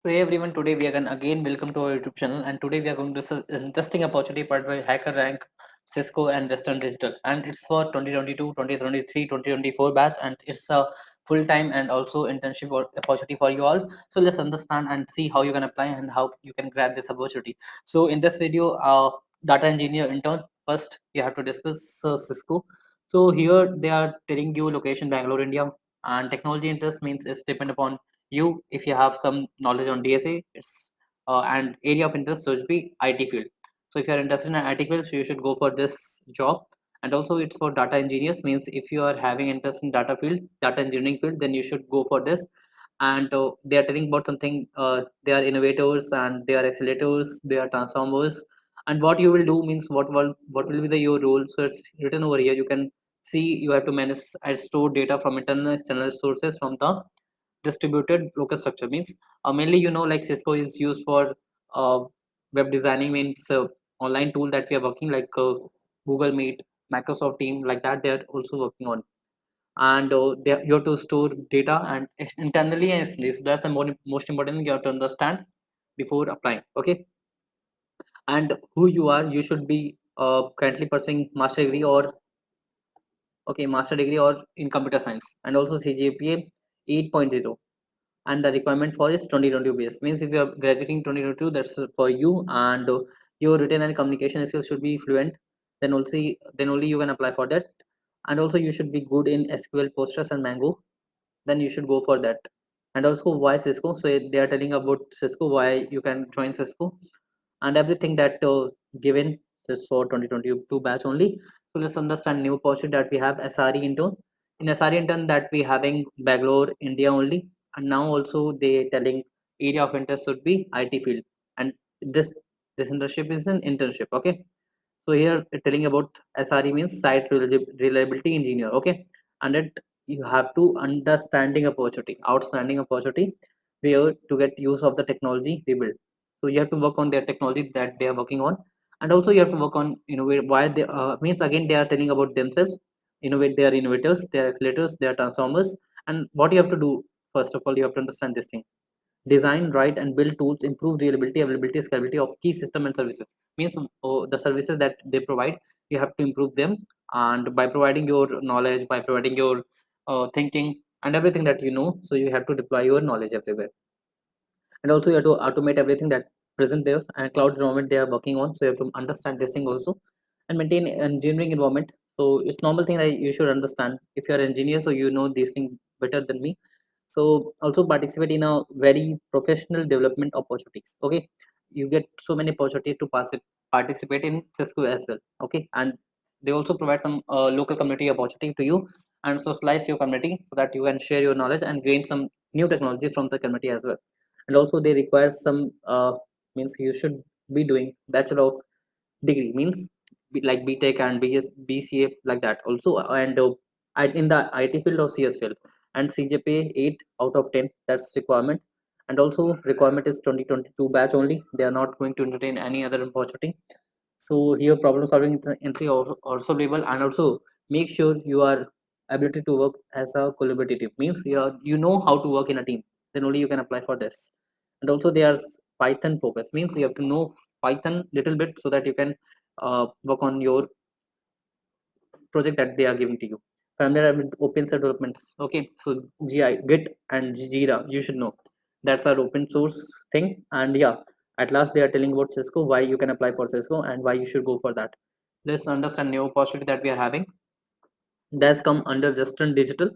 So hey everyone, today we are going again welcome to our YouTube channel, and today we are going to discuss interesting opportunity part by Hacker Rank, Cisco and Western Digital, and it's for 2022, 2023, 2024 batch, and it's a full-time and also internship opportunity for you all. So let's understand and see how you can apply and how you can grab this opportunity. So in this video, data engineer intern, first you have to discuss Cisco. So here they are telling you location Bangalore, India, and technology interest means it's depend upon you. If you have some knowledge on DSA, it's and area of interest should be IT field. So if you are interested in IT field, so you should go for this job. And also it's for data engineers, means if you are having interest in data field, data engineering field, then you should go for this. And they are telling about something, they are innovators and they are accelerators, they are transformers. And what you will do means what will be the your role. So it's written over here. You can see you have to manage and store data from internal external sources from the distributed local structure. Means mainly, like Cisco is used for uh, web designing, means online tool that we are working like Google Meet, Microsoft Team, like that they are also working on. And you have to store data and internally and externally. So that's the most important thing you have to understand before applying. Okay. And who you are, you should be currently pursuing master degree or master degree or in computer science, and also CGPA 8.0. And the requirement for is 2022 base, means if you are graduating 2022, that's for you. And your written and communication skills should be fluent. Then only you can apply for that. And also you should be good in SQL, Postgres and Mango. Then you should go for that. And also why Cisco, so they are telling about Cisco, why you can join Cisco, and everything that given just for 2022 batch only. So let's understand new opportunity that we have SRE intern. In SRE intern that we having Bangalore, India only. And now also they telling area of interest should be IT field. And this internship is an internship. Okay. So here telling about SRE means site reliability engineer. Okay. And it you have to understanding opportunity, outstanding opportunity, where to get use of the technology we build. So you have to work on their technology that they are working on. And also you have to work on innovate. Why they means again they are telling about themselves. Innovate, they are innovators, they are accelerators, they are transformers. And what you have to do, first of all, you have to understand this thing. Design, write and build tools improve reliability, availability, scalability of key system and services. Means the services that they provide, you have to improve them. And by providing your knowledge, by providing your thinking and everything that you know, so you have to deploy your knowledge everywhere. And also you have to automate everything that present there. And cloud environment they are working on, so you have to understand this thing also. And maintain engineering environment. So it's normal thing that you should understand. If you are engineer, so you know these things better than me. So also participate in a very professional development opportunities. Okay. You get so many opportunities to participate in Cisco as well. Okay. And they also provide some local community opportunity to you, and socialize your community so that you can share your knowledge and gain some new technology from the community as well. And also they require some means you should be doing bachelor of degree, means like BTech and BCA, like that also. And in the IT field or CS field. And CGPA 8 out of 10, that's requirement. And also requirement is 2022 batch only, they are not going to entertain any other opportunity. So here problem solving is entry also available. And also make sure you are ability to work as a collaborative, means you know how to work in a team, then only you can apply for this. And also there's Python focus, means you have to know Python little bit so that you can work on your project that they are giving to you. Familiar with open source developments. Okay, so Git and Jira you should know, that's our open source thing. And yeah, at last they are telling about Cisco, why you can apply for Cisco and why you should go for that. Let's understand new opportunity that we are having, that's come under Western Digital.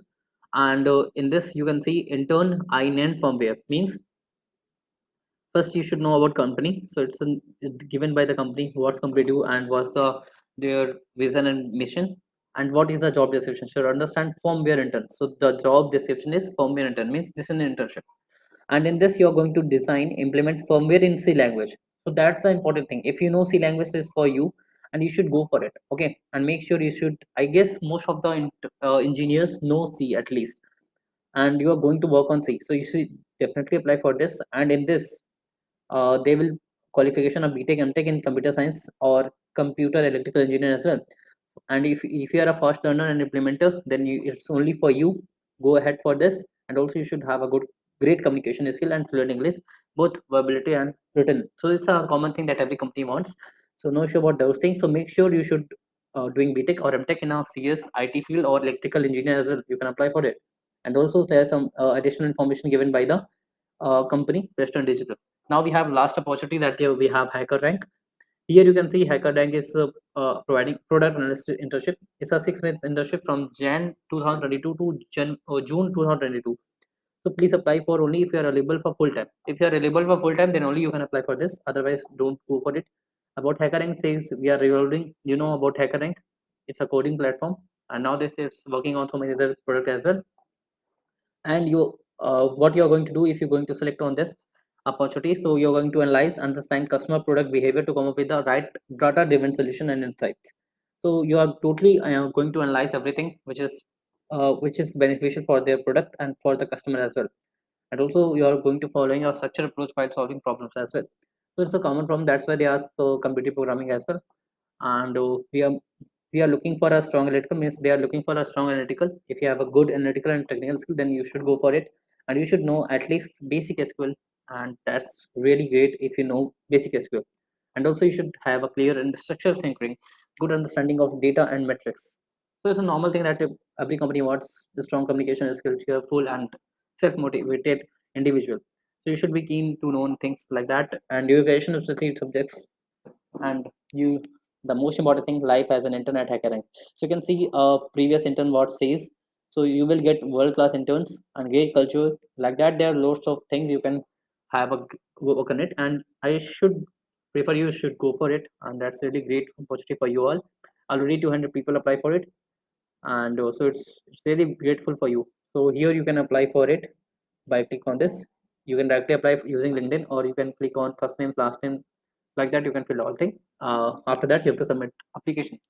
And in this you can see intern INN firmware, means first you should know about company. So it's given by the company, what's company do and what's their vision and mission. And what is the job description, should understand firmware intern. So the job description is firmware intern, means this is an internship. And in this you're going to design, implement firmware in C language. So that's the important thing. If you know C language is for you, and you should go for it. Okay. And make sure you should, I guess most of the engineers know C at least. And you are going to work on C, so you should definitely apply for this. And in this they will qualification of BTech, MTech in computer science or computer electrical engineer as well. And if you are a fast learner and implementer, then it's only for you. Go ahead for this. And also you should have a good great communication skill and fluent English, both verbally and written. So it's a common thing that every company wants. So no issue about those things. So make sure you should doing BTech or MTech in a CS, IT field or electrical engineer as well. You can apply for it. And also there's some additional information given by the company Western Digital. Now we have last opportunity that we have HackerRank. Here you can see HackerRank is providing product analyst internship. It's a 6 month internship from Jan 2022 to June 2022. So please apply for only if you are eligible for full time. If you are eligible for full time, then only you can apply for this. Otherwise, don't go for it. About HackerRank says we are revolving. You know about HackerRank? It's a coding platform, and now this is working on so many other products as well. And you, what you are going to do if you're going to select on this opportunity, so you're going to analyze, understand customer product behavior to come up with the right data driven solution and insights. So you are totally going to analyze everything which is beneficial for their product and for the customer as well. And also you are going to following a structured approach while solving problems as well. So it's a common problem, that's why they ask computer programming as well. And we are looking for a strong analytical, means they are looking for a strong analytical. If you have a good analytical and technical skill, then you should go for it. And you should know at least basic SQL, and that's really great if you know basic SQL. And also you should have a clear and structured thinking, good understanding of data and metrics. So it's a normal thing that every company wants the strong communication skills, cheerful and self-motivated individual. So you should be keen to know things like that. And your education is the three subjects. And you, the most important thing, life as an internet hacker rank. So you can see previous intern what says. So you will get world class interns and great culture like that. There are lots of things you can have a work on it, and I should prefer you should go for it. And that's really great opportunity for you all. Already 200 people apply for it, and also it's really grateful for you. So here you can apply for it by click on this. You can directly apply using LinkedIn, or you can click on first name last name, like that you can fill all thing. After that you have to submit application.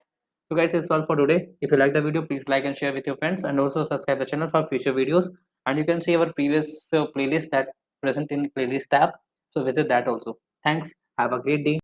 So guys, that's all for today. If you like the video, please like and share with your friends, and also subscribe the channel for future videos. And you can see our previous playlist that present in playlist tab, so visit that also. Thanks, have a great day.